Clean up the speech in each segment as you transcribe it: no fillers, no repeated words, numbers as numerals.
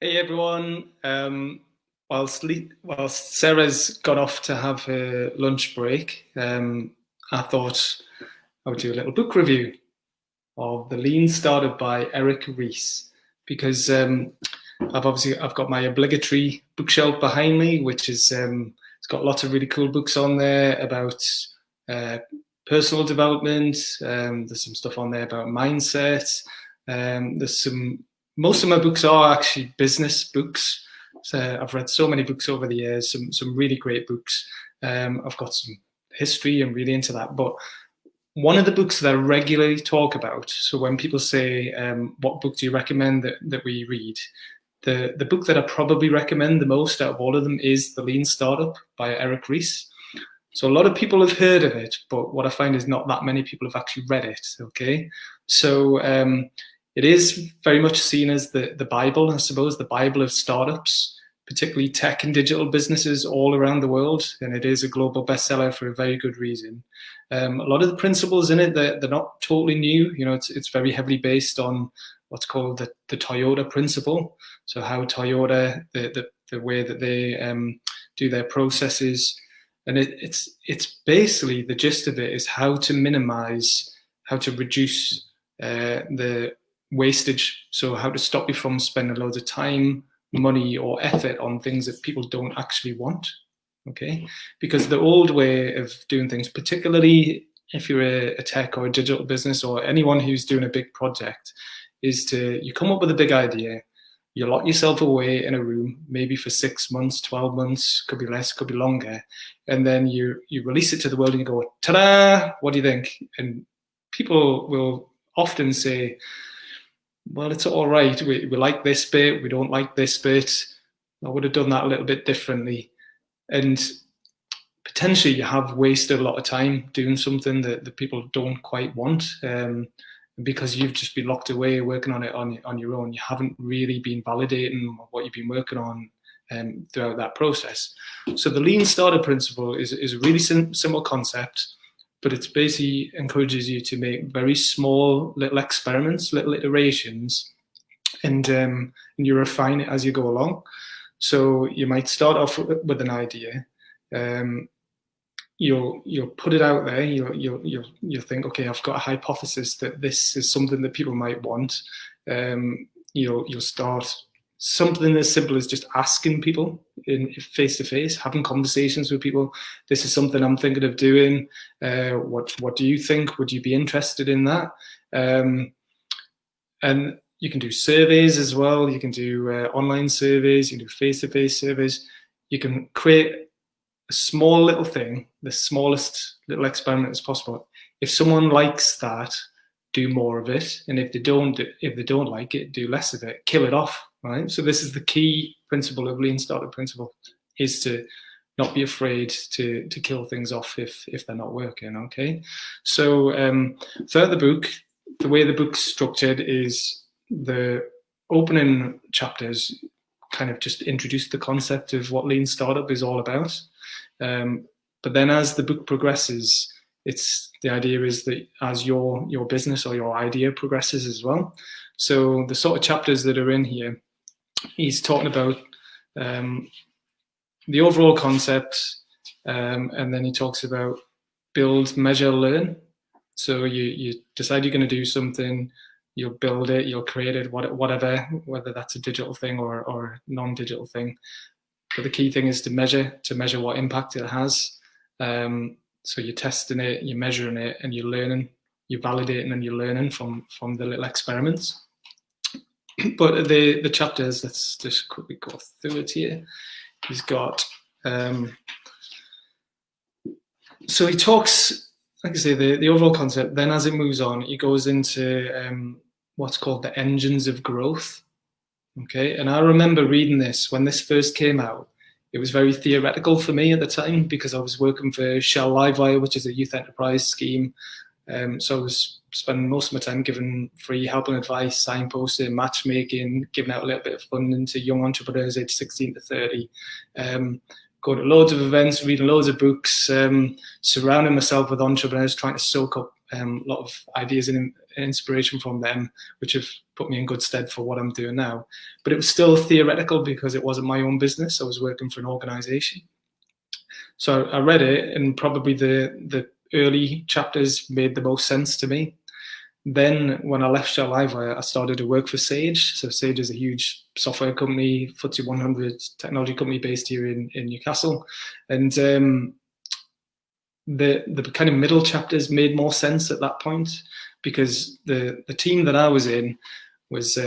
Hey everyone. Whilst Sarah's gone off to have her lunch break, I thought I would do a little book review of The Lean Startup by Ries, because I've got my obligatory bookshelf behind me, which is it's got lots of really cool books on there about uh, personal development. There's some stuff on there about mindset. There's some Most of my books are actually business books. So I've read so many books over the years, some really great books. I've got some history and really into that, but one of the books that I regularly talk about, so when people say, what book do you recommend that we read? The book that I probably recommend the most out of all of them is The Lean Startup by Ries. So a lot of people have heard of it, but what I find is not that many people have actually read it. Okay, so it is very much seen as the Bible, I suppose, the Bible of startups, particularly tech and digital businesses all around the world, and it is a global bestseller for a very good reason. A lot of the principles in it, they're not totally new. You know, it's very heavily based on what's called the Toyota principle. So how Toyota, the way that they do their processes, and it's basically, the gist of it is how to minimize, how to reduce the wastage. So how to stop you from spending loads of time, money, or effort on things that people don't actually want. Okay, because the old way of doing things, particularly if you're a tech or a digital business or anyone who's doing a big project, is you come up with a big idea, you lock yourself away in a room, maybe for 6 months, 12 months, could be less, could be longer, and then you release it to the world and you go, ta-da, what do you think? And people will often say, well, it's all right, we like this bit, we don't like this bit, I would have done that a little bit differently. And potentially you have wasted a lot of time doing something that people don't quite want, because you've just been locked away working on it on your own. You haven't really been validating what you've been working on throughout that process. So the lean starter principle is a really simple concept, but it's basically encourages you to make very small little experiments, little iterations, and you refine it as you go along. So you might start off with an idea. You'll put it out there. You'll think, okay, I've got a hypothesis that this is something that people might want. You'll start something as simple as just asking people in face to face, having conversations with people. This is something I'm thinking of doing. What do you think? Would you be interested in that? And you can do surveys as well. You can do online surveys. You can do face-to-face surveys. You can create a small little thing, the smallest little experiment as possible. If someone likes that, do more of it, and if they don't like it, do less of it. Kill it off, right? So this is the key principle of lean startup principle: is to not be afraid to kill things off if they're not working. Okay, so throughout the book, the way the book's structured is the opening chapters kind of just introduce the concept of what lean startup is all about. But then as the book progresses, the idea is that as your business or your idea progresses as well. So the sort of chapters that are in here, he's talking about the overall concept, and then he talks about build, measure, learn. So you decide you're going to do something, you'll build it, you'll create it, whatever, whether that's a digital thing or a non-digital thing. But the key thing is to measure what impact it has. So you're testing it, you're measuring it, and you're learning, you're validating, and you're learning from the little experiments. But the chapters, let's just quickly go through it here. He's got, so he talks, like I say, the overall concept. Then as it moves on, he goes into what's called the engines of growth. Okay, and I remember reading this when this first came out. It was very theoretical for me at the time because I was working for Shell Livewire, which is a youth enterprise scheme. So I was spending most of my time giving free help and advice, signposting, matchmaking, giving out a little bit of funding to young entrepreneurs aged 16 to 30. Going to loads of events, reading loads of books, surrounding myself with entrepreneurs, trying to soak up a lot of ideas and inspiration from them, which have put me in good stead for what I'm doing now. But it was still theoretical because it wasn't my own business. I was working for an organization. So I read it, and probably the early chapters made the most sense to me. Then when I left Shell Live, I started to work for Sage. So Sage is a huge software company, FTSE 100 technology company based here in Newcastle. And the kind of middle chapters made more sense at that point, because the team that I was in was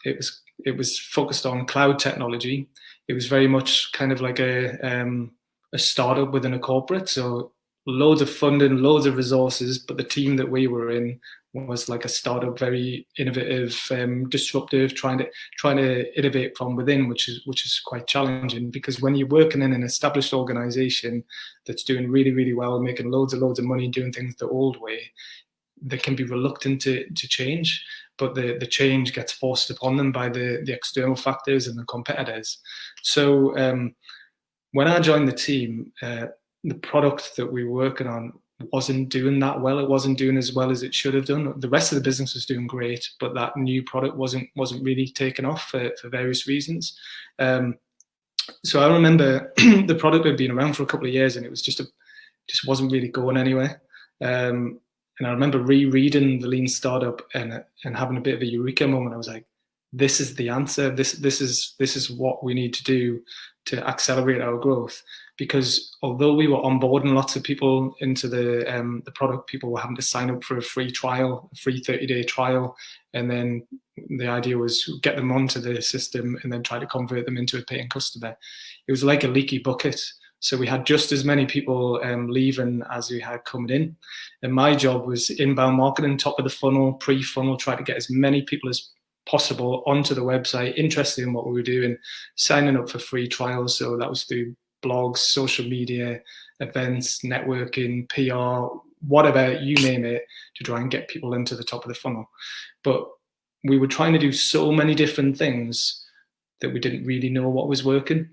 it was focused on cloud technology. It was very much kind of like a startup within a corporate. So loads of funding, loads of resources, but the team that we were in was like a startup, very innovative, disruptive, trying to innovate from within, which is quite challenging, because when you're working in an established organization that's doing really, really well, making loads of money, doing things the old way, they can be reluctant to change, but the change gets forced upon them by the external factors and the competitors. So when I joined the team, the product that we were working on wasn't doing that well. It wasn't doing as well as it should have done. The rest of the business was doing great, but that new product wasn't really taken off for various reasons. So I remember the product had been around for a couple of years, and it was just wasn't really going anywhere. And I remember rereading the Lean Startup and having a bit of a eureka moment. I was like, this is the answer. This is what we need to do to accelerate our growth. Because although we were onboarding lots of people into the product, people were having to sign up for a free trial, a free 30-day trial, and then the idea was get them onto the system and then try to convert them into a paying customer. It was like a leaky bucket. So we had just as many people leaving as we had coming in. And my job was inbound marketing, top of the funnel, pre-funnel, try to get as many people as possible onto the website, interested in what we were doing, signing up for free trials. So that was through blogs, social media, events, networking, PR, whatever, you name it, to try and get people into the top of the funnel. But we were trying to do so many different things that we didn't really know what was working.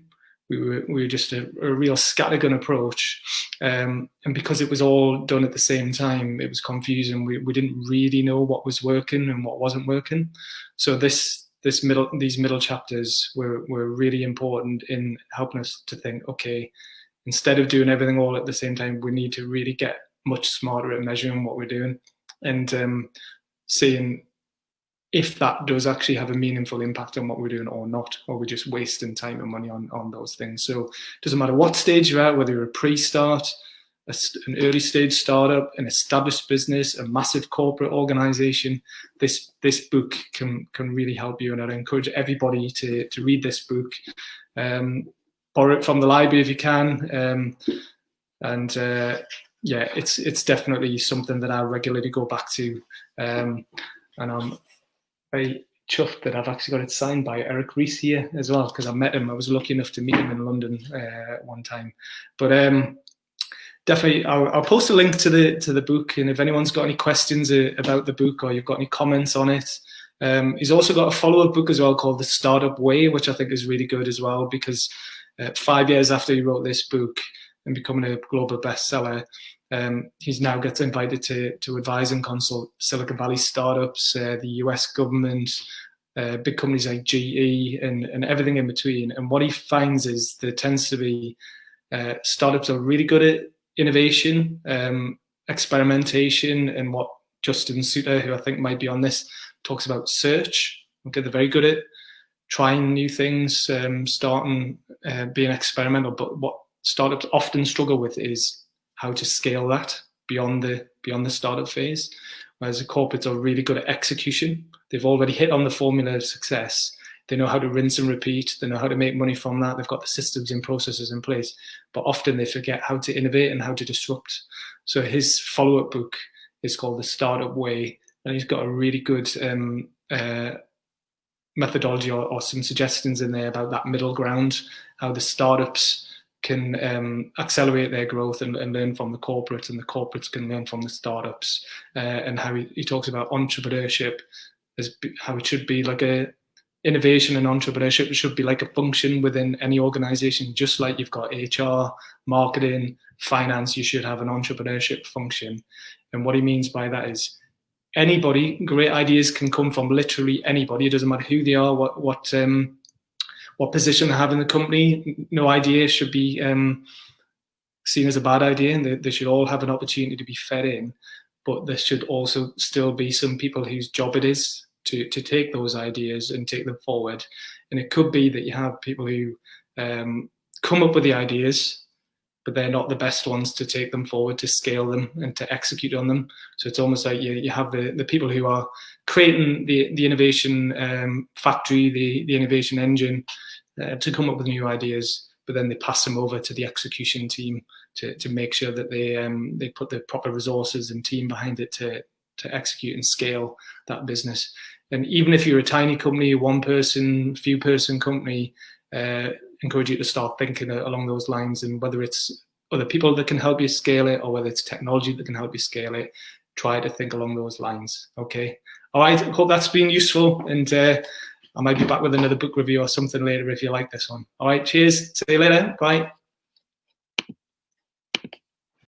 We were just a real scattergun approach. And because it was all done at the same time, it was confusing. We didn't really know what was working and what wasn't working. So these middle chapters were really important in helping us to think, okay, instead of doing everything all at the same time, we need to really get much smarter at measuring what we're doing and seeing if that does actually have a meaningful impact on what we're doing or not, or we're just wasting time and money on those things. So it doesn't matter what stage you're at, whether you're a pre-start, an early stage startup, an established business, a massive corporate organization, this book can really help you. And I'd encourage everybody to read this book. Borrow it from the library if you can. Yeah, it's definitely something that I regularly go back to. And I'm very chuffed that I've actually got it signed by Ries here as well, because I met him. I was lucky enough to meet him in London one time. But definitely, I'll post a link to the book, and if anyone's got any questions about the book or you've got any comments on it, he's also got a follow-up book as well called The Startup Way, which I think is really good as well, because 5 years after he wrote this book and becoming a global bestseller, he's now gets invited to advise and consult Silicon Valley startups, the US government, big companies like GE, and everything in between. And what he finds is there tends to be startups are really good at innovation, experimentation, and what Justin Suter, who I think might be on this, talks about search. Okay, they're very good at trying new things, starting, being experimental. But what startups often struggle with is how to scale that beyond the startup phase. Whereas the corporates are really good at execution. They've already hit on the formula of success. They know how to rinse and repeat. They know how to make money from that. They've got the systems and processes in place. But often they forget how to innovate and how to disrupt. So his follow-up book is called The Startup Way. And he's got a really good methodology or some suggestions in there about that middle ground, how the startups can accelerate their growth and learn from the corporates, and the corporates can learn from the startups, and how he talks about entrepreneurship as how it should be like a innovation, and entrepreneurship should be like a function within any organization. Just like you've got HR, marketing, finance, you should have an entrepreneurship function. And what he means by that is anybody. Great ideas can come from literally anybody. It doesn't matter who they are, what position they have in the company. No idea should be seen as a bad idea, and they should all have an opportunity to be fed in. But there should also still be some people whose job it is to take those ideas and take them forward. And it could be that you have people who come up with the ideas, but they're not the best ones to take them forward, to scale them and to execute on them. So it's almost like you have the people who are creating the innovation factory, the innovation engine to come up with new ideas, but then they pass them over to the execution team to make sure that they put the proper resources and team behind it to execute and scale that business. And even if you're a tiny company, one person, few person company, encourage you to start thinking along those lines, and whether it's other people that can help you scale it or whether it's technology that can help you scale it, try to think along those lines. Okay. All right. Hope that's been useful, and I might be back with another book review or something later if you like this one. All right. Cheers. See you later. Bye.